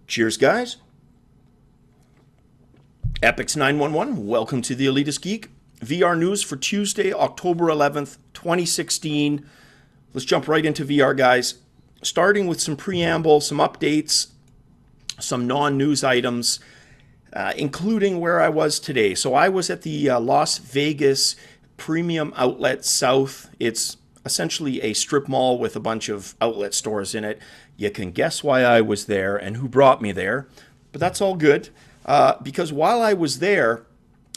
Cheers, guys. Epix911, welcome to the Elitist Geek. VR news for Tuesday, October 11th, 2016. Let's jump right into VR, guys. Starting with some preamble, some updates, some non-news items, including where I was today. So I was at the Las Vegas Premium Outlet South. It's essentially a strip mall with a bunch of outlet stores in it. You can guess why I was there and who brought me there, but that's all good. Because while I was there,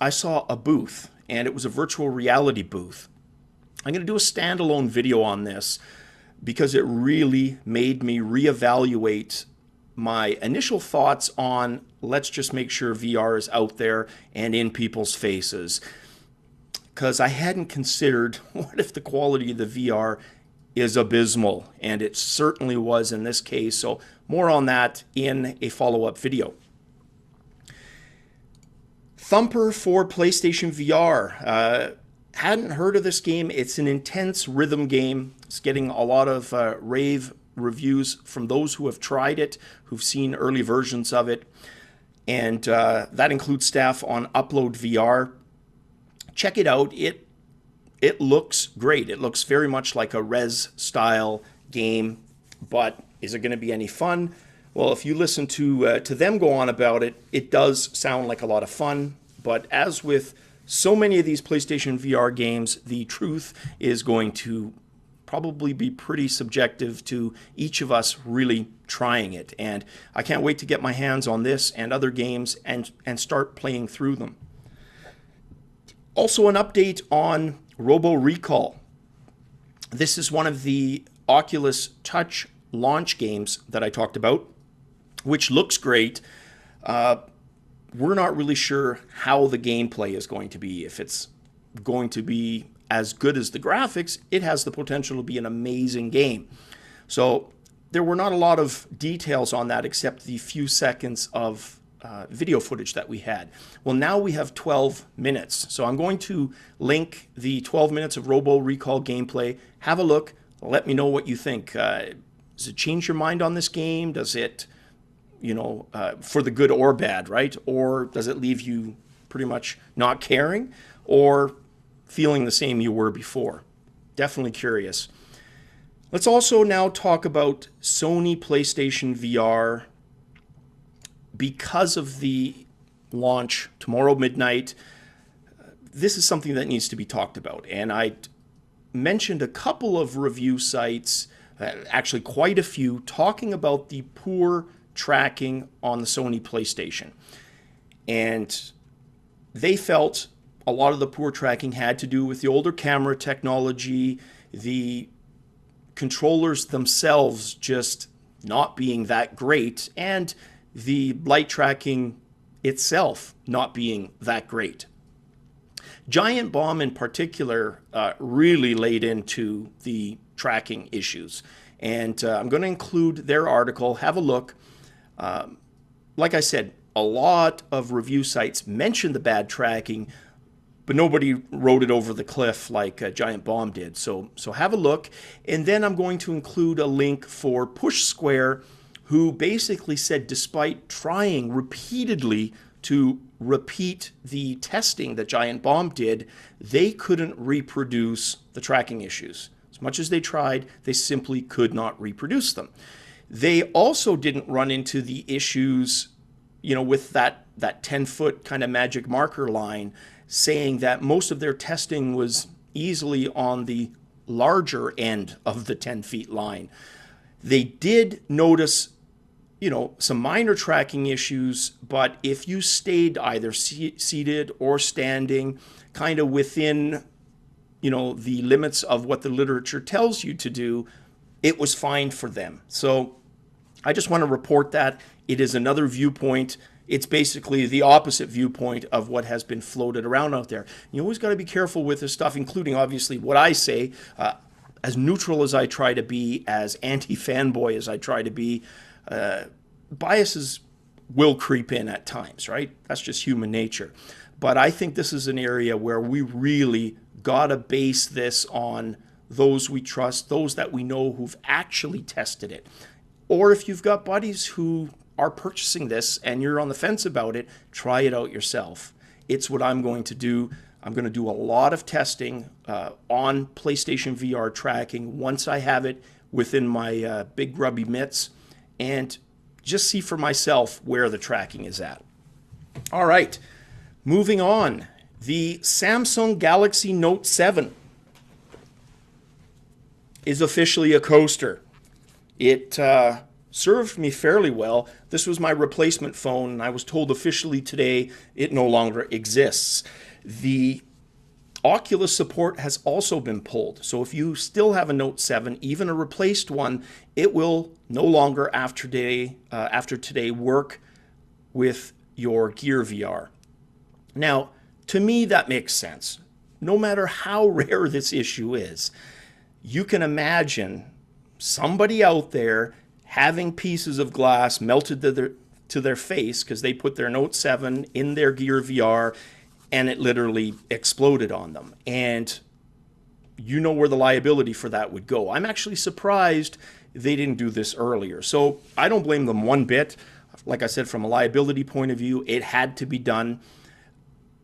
I saw a booth, and it was a virtual reality booth. I'm going to do a standalone video on this because it really made me reevaluate my initial thoughts on let's just make sure VR is out there and in people's faces. Because I hadn't considered what if the quality of the VR is abysmal, and it certainly was in this case. So more on that in a follow-up video. Thumper for PlayStation VR. Hadn't heard of this game. It's an intense rhythm game. It's getting a lot of rave reviews from those who have tried it, who've seen early versions of it. And that includes staff on Upload VR. Check it out. It looks great. It looks very much like a Res style game, but is it going to be any fun? Well, if you listen to them go on about it, it does sound like a lot of fun. But as with so many of these PlayStation VR games, the truth is going to probably be pretty subjective to each of us really trying it. And I can't wait to get my hands on this and other games and start playing through them. Also, an update on Robo Recall. This is one of the Oculus Touch launch games that I talked about, which looks great. We're not really sure how the gameplay is going to be. If it's going to be as good as the graphics, it has the potential to be an amazing game. So there were not a lot of details on that except the few seconds of video footage that we had. Well, now we have 12 minutes. So I'm going to link the 12 minutes of Robo Recall gameplay. Have a look. Let me know what you think. Does it change your mind on this game? Does it, for the good or bad, right? Or does it leave you pretty much not caring or feeling the same you were before? Definitely curious. Let's also now talk about Sony PlayStation VR. Because of the launch tomorrow midnight, this is something that needs to be talked about. And I mentioned a couple of review sites, actually quite a few, talking about the poor tracking on the Sony PlayStation. And they felt a lot of the poor tracking had to do with the older camera technology, the controllers themselves just not being that great, and the light tracking itself not being that great. Giant Bomb in particular really laid into the tracking issues. And I'm going to include their article. Have a look. Like I said, a lot of review sites mentioned the bad tracking, but nobody rode it over the cliff like Giant Bomb did. So have a look. And then I'm going to include a link for Push Square, who basically said despite trying repeatedly to repeat the testing that Giant Bomb did, they couldn't reproduce the tracking issues. As much as they tried, they simply could not reproduce them. They also didn't run into the issues, with that 10-foot kind of magic marker line, saying that most of their testing was easily on the larger end of the 10 feet line. They did notice some minor tracking issues, but if you stayed either seated or standing kind of within, the limits of what the literature tells you to do, it was fine for them. So I just want to report that. It is another viewpoint. It's basically the opposite viewpoint of what has been floated around out there. You always got to be careful with this stuff, including obviously what I say, as neutral as I try to be, as anti-fanboy as I try to be. Biases will creep in at times, right? That's just human nature. But I think this is an area where we really got to base this on those we trust, those that we know who've actually tested it. Or if you've got buddies who are purchasing this and you're on the fence about it, try it out yourself. It's what I'm going to do. I'm going to do a lot of testing on PlayStation VR tracking once I have it within my big grubby mitts and just see for myself where the tracking is at. All right, moving on. The Samsung Galaxy Note 7 is officially a coaster. It served me fairly well. This was my replacement phone, and I was told officially today it no longer exists. The Oculus support has also been pulled. So if you still have a Note 7, even a replaced one, it will no longer after today work with your Gear VR. Now, to me, that makes sense. No matter how rare this issue is, you can imagine somebody out there having pieces of glass melted to their face because they put their Note 7 in their Gear VR and it literally exploded on them. And you know where the liability for that would go. I'm actually surprised they didn't do this earlier. So I don't blame them one bit. Like I said, from a liability point of view, it had to be done.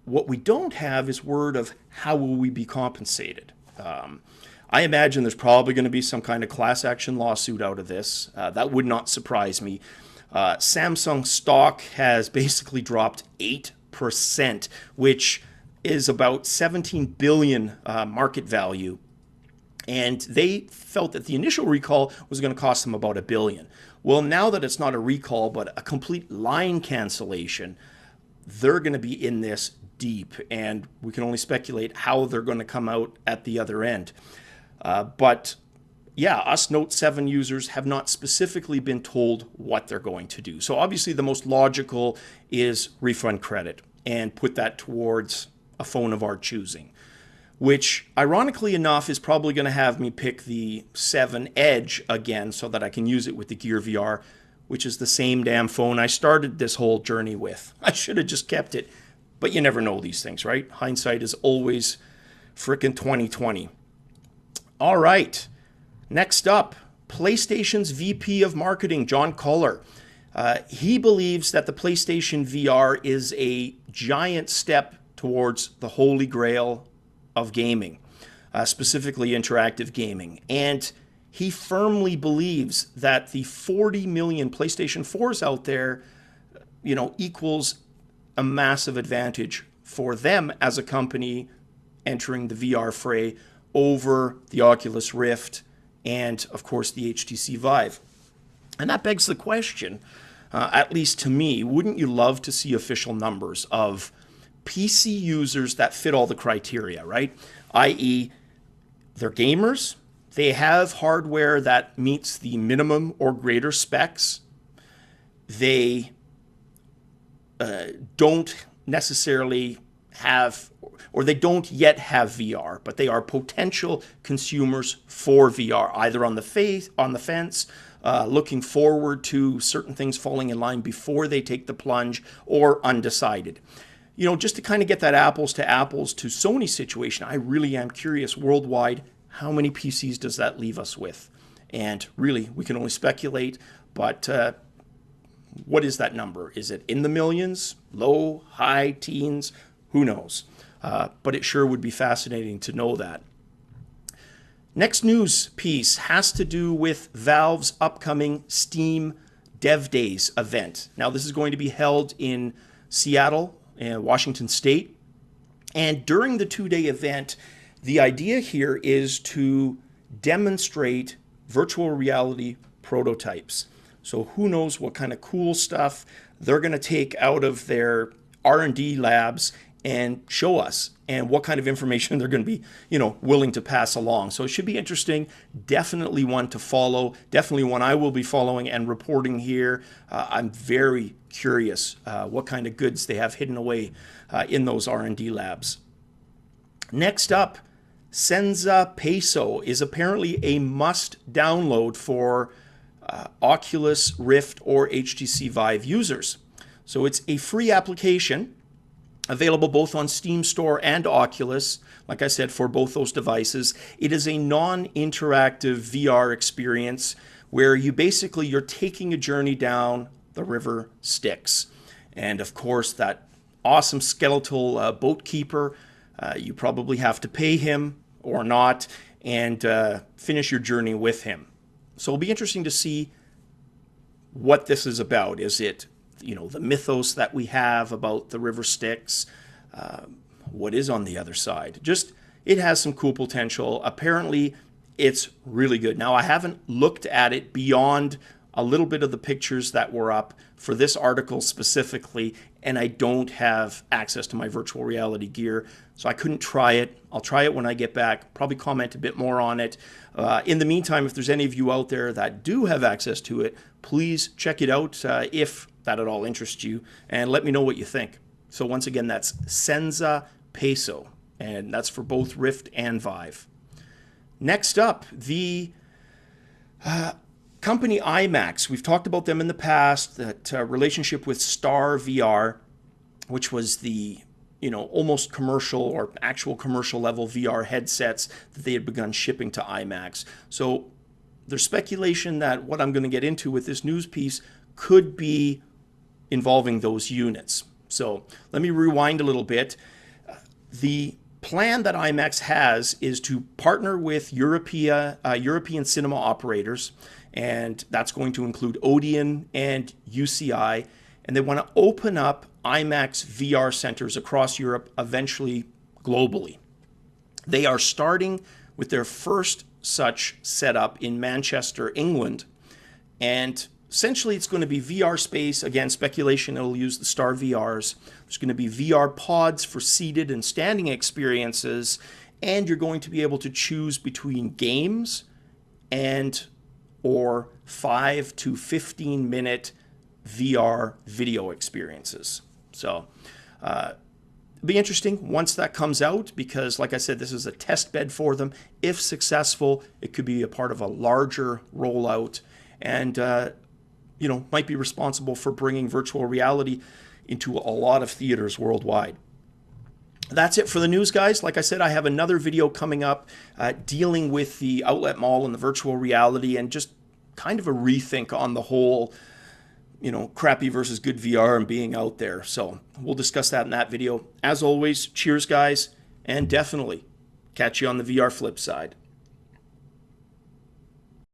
What we don't have is word of how will we be compensated. I imagine there's probably going to be some kind of class action lawsuit out of this. That would not surprise me. Samsung stock has basically dropped 8%, which is about 17 billion market value. And they felt that the initial recall was going to cost them about $1 billion. Well, now that it's not a recall, but a complete line cancellation, they're going to be in this deep, and we can only speculate how they're going to come out at the other end. But yeah, us Note 7 users have not specifically been told what they're going to do. So obviously the most logical is refund credit and put that towards a phone of our choosing, which ironically enough is probably going to have me pick the 7 Edge again so that I can use it with the Gear VR, which is the same damn phone I started this whole journey with. I should have just kept it, but you never know these things, right? Hindsight is always frickin' 2020. All right, next up, PlayStation's VP of Marketing, John Culler. He believes that the PlayStation VR is a giant step towards the holy grail of gaming, specifically interactive gaming. And he firmly believes that the 40 million PlayStation 4s out there, equals a massive advantage for them as a company entering the VR fray over the Oculus Rift and, of course, the HTC Vive. And that begs the question, at least to me, wouldn't you love to see official numbers of PC users that fit all the criteria, right? i.e., they're gamers, they have hardware that meets the minimum or greater specs, they don't necessarily have, or they don't yet have VR, but they are potential consumers for VR, either on the fence, looking forward to certain things falling in line before they take the plunge, or undecided. Just to kind of get that apples to Sony situation, I really am curious worldwide, how many PCs does that leave us with? And really, we can only speculate, but what is that number? Is it in the millions, low, high, teens? Who knows? But it sure would be fascinating to know that. Next news piece has to do with Valve's upcoming Steam Dev Days event. Now, this is going to be held in Seattle and Washington State. And during the 2-day event, the idea here is to demonstrate virtual reality prototypes. So who knows what kind of cool stuff they're going to take out of their R&D labs and show us, and what kind of information they're going to be, willing to pass along. So it should be interesting. Definitely one to follow. Definitely one I will be following and reporting here. I'm very curious what kind of goods they have hidden away in those R&D labs. Next up, Senza Peso is apparently a must download for Oculus, Rift, or HTC Vive users. So it's a free application available both on Steam Store and Oculus, like I said, for both those devices. It is a non-interactive VR experience where you're taking a journey down the river Styx. And of course, that awesome skeletal boat keeper, you probably have to pay him or not and finish your journey with him. So it'll be interesting to see what this is about. Is it, the mythos that we have about the river Styx? What is on the other side? Just, it has some cool potential. Apparently, it's really good. Now, I haven't looked at it beyond a little bit of the pictures that were up for this article specifically, and I don't have access to my virtual reality gear, so I couldn't try it. I'll try it when I get back, probably comment a bit more on it. In the meantime, if there's any of you out there that do have access to it, please check it out if that at all interests you, and let me know what you think. So once again, that's Senza Peso, and that's for both Rift and Vive. Next up, the company Imax. We've talked about them in the past, that relationship with Star VR, which was the almost commercial or actual commercial level VR headsets that they had begun shipping to Imax. So there's speculation that what I'm going to get into with this news piece could be involving those units. So let me rewind a little bit. The plan that Imax has is to partner with European cinema operators, and that's going to include Odeon and UCI, and they want to open up Imax VR centers across Europe, eventually globally. They are starting with their first such setup in Manchester, England, and essentially it's going to be VR space. Again, speculation, it'll use the Star VRs. There's going to be VR pods for seated and standing experiences, and you're going to be able to choose between games and or 5 to 15 minute VR video experiences. So it'll be interesting once that comes out, because like I said, this is a test bed for them. If successful, it could be a part of a larger rollout, and might be responsible for bringing virtual reality into a lot of theaters worldwide. That's it for the news, guys. Like I said, I have another video coming up dealing with the outlet mall and the virtual reality, and just kind of a rethink on the whole, crappy versus good VR and being out there. So we'll discuss that in that video. As always, cheers, guys, and definitely catch you on the VR flip side.